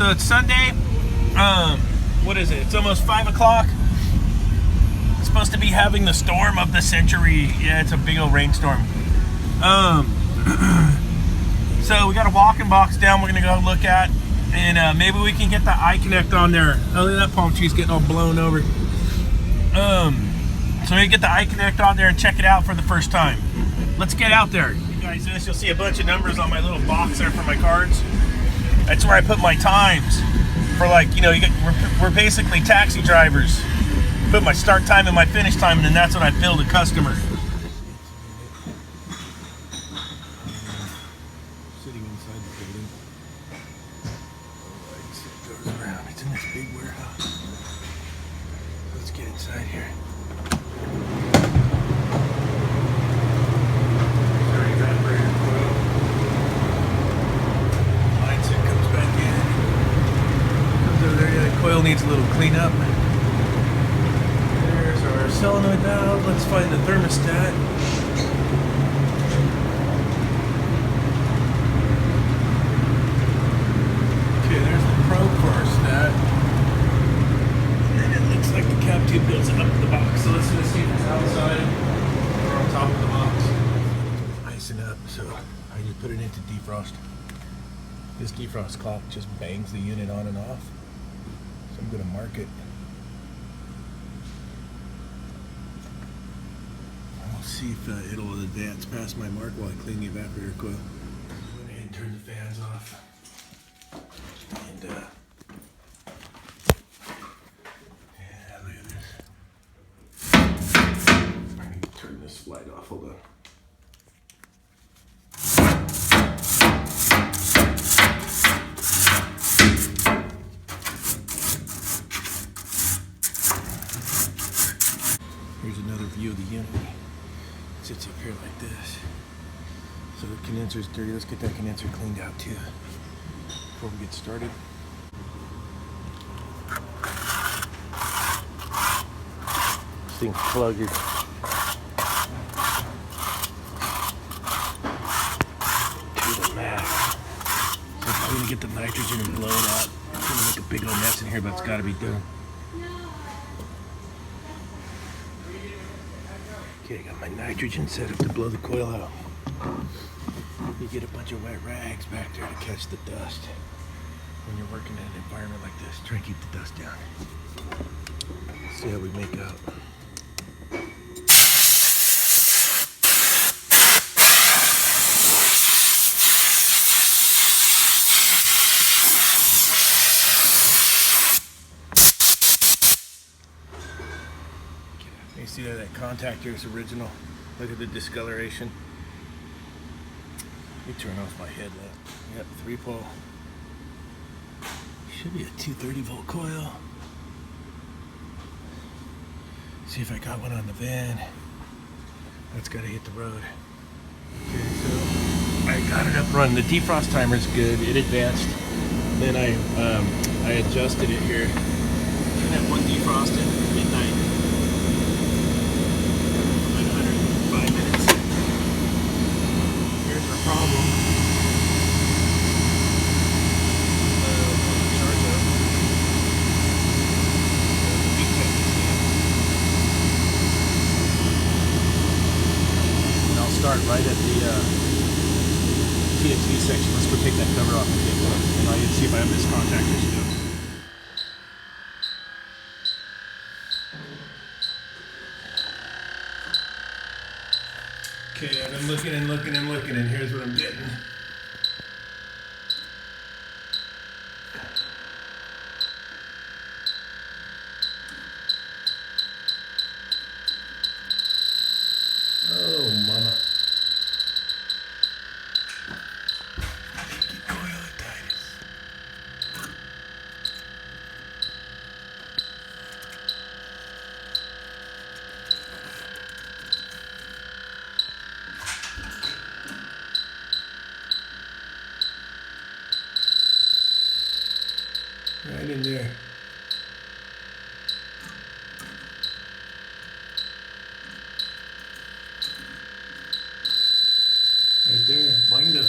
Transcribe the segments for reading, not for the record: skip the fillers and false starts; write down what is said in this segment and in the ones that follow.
so it's Sunday. What is it? It's almost 5 o'clock. It's supposed to be having the storm of the century. Yeah, it's a big old rainstorm. So we got a walking box down we're gonna go look at, and maybe we can get the Iconnect on there. Oh, look at that palm tree's getting all blown over. So we get the Iconnect on there and check it out for the first time. Let's get out there. You guys, you'll see a bunch of numbers on my little box there for my cards. That's where I put my times for, like, you know, we're basically taxi drivers. Put my start time and my finish time, and then that's when I bill the customer. Sitting inside the building. It goes around. It's in this big warehouse. Let's get inside here. There's our evaporator coil. Mindset comes back in. Comes over there. Yeah, the coil needs a little cleanup. There's our solenoid valve. Let's find the thermostat. Okay, there's the probe for our stat. And it looks like the cap tube builds up the box. So let's see if it's outside or on top of the box. Icing up, so I just put it into defrost. This defrost clock just bangs the unit on and off. So I'm going to mark it. I'll see if it'll advance past my mark while I clean the evaporator coil. Go ahead and turn the fans off. And yeah, look at this. I need to turn this light off. Hold on. Here's another view of the unit. It sits up here like this. So the condenser's dirty. Let's get that condenser cleaned out too before we get started. This thing's plugged. To the max. So I'm gonna get the nitrogen and blow it out. It's gonna make a big old mess in here, but it's gotta be done. Okay, I got my nitrogen set up to blow the coil out. You get a bunch of wet rags back there to catch the dust. When you're working in an environment like this, try and keep the dust down. See how we make out. You see that contactor is original. Look at the discoloration. Let me turn off my headlamp. Yep, 3-pole. Should be a 230 volt coil. See if I got one on the van. That's got to hit the road. Okay, so I got it up running. The defrost timer is good. It advanced. Then I adjusted it here. I have one defrost at midnight. Problem. And I'll start right at the H.V.A.C section. Let's go take that cover off and get one. And I'll see if I have this contactor still. Okay, I've been looking and looking and looking, and here's what I'm getting. Oh, mama. Coilitis. Right in there. Right there, bingo.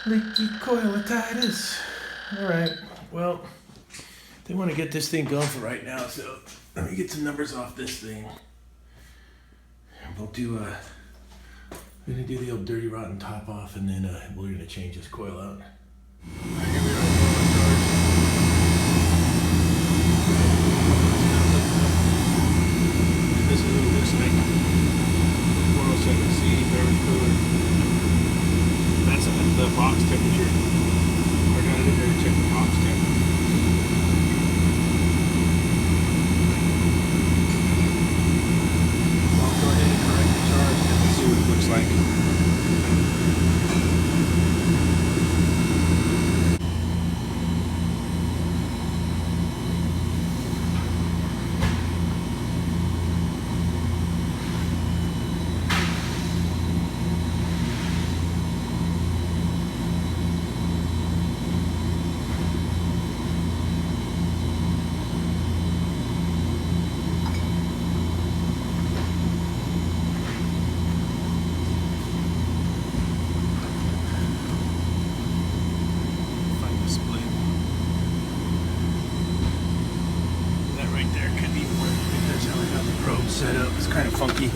Leaky coilitis. All right, well, they want to get this thing going for right now, so let me get some numbers off this thing. We'll do we're gonna do the old dirty rotten top off, and then we're gonna change this coil out. All right, here we are. This is a little loosening. 407C, very cooler. That's at the box temperature. I got it in there to check the box temperature. I'll go ahead and correct the charge and we'll see what it looks like. Set up. It's kind of funky. You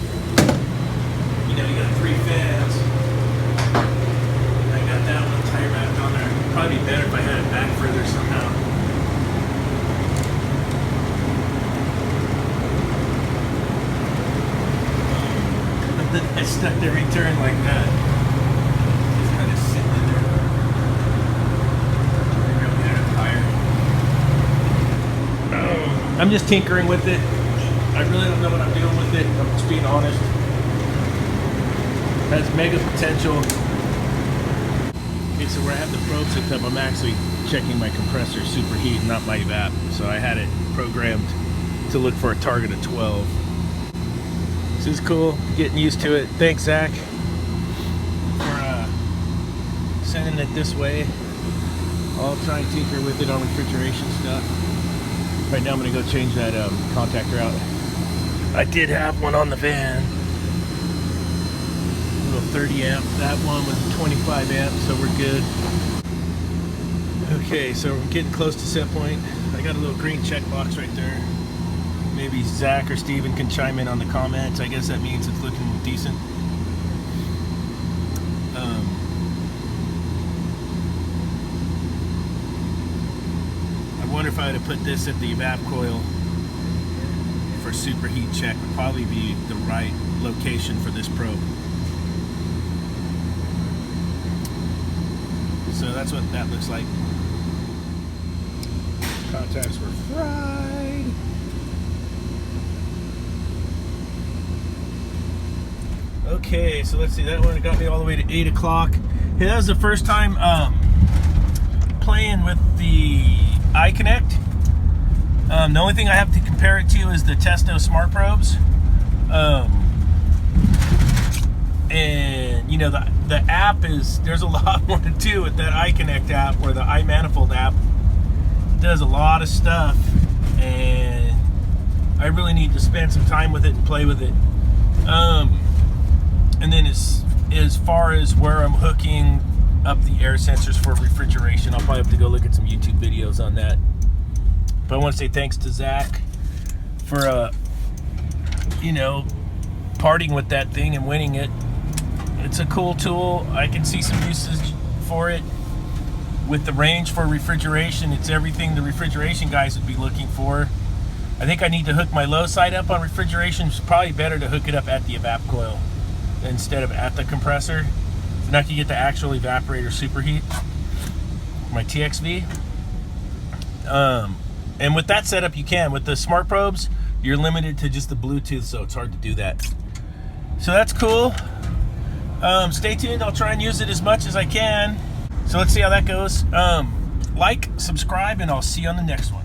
know, you got 3 fans. I got that one tie wrapped on there. It'd probably be better if I had it back further somehow. I stuck the return like that. Just kind of sitting in there. Maybe I'll get it higher. Oh, I'm just tinkering with it. I really don't know what I'm doing with it, I'm just being honest. It has mega potential. Okay, so where I have the probes hooked up, I'm actually checking my compressor superheat, not my evap. So I had it programmed to look for a target of 12. This is cool, getting used to it. Thanks, Zach, for sending it this way. I'll try and tinker with it on refrigeration stuff. Right now I'm gonna go change that contactor out. I did have one on the van, a little 30 amp. That one was a 25 amp, so we're good. Okay, so we're getting close to set point. I got a little green check box right there. Maybe Zach or Steven can chime in on the comments. I guess that means it's looking decent. I wonder if I would have put this at the evap coil for superheat check. Would probably be the right location for this probe. So that's what that looks like. Contacts were fried. Okay, so let's see, that one got me all the way to 8 o'clock. Hey, that was the first time playing with the Iconnect. The only thing I have to compare it to is the Testo Smart Probes. And you know, the app is, there's a lot more to do with that Iconnect app, or the iManifold app. It does a lot of stuff, and I really need to spend some time with it and play with it. And then as far as where I'm hooking up the air sensors for refrigeration, I'll probably have to go look at some YouTube videos on that. But I want to say thanks to Zach for, you know, partying with that thing and winning it. It's a cool tool. I can see some usage for it. With the range for refrigeration, it's everything the refrigeration guys would be looking for. I think I need to hook my low side up on refrigeration. It's probably better to hook it up at the evap coil instead of at the compressor. So now I can get the actual evaporator superheat, my TXV. And with that setup, you can. With the smart probes, you're limited to just the Bluetooth, so it's hard to do that. So that's cool. Stay tuned. I'll try and use it as much as I can. So let's see how that goes. Like, subscribe, and I'll see you on the next one.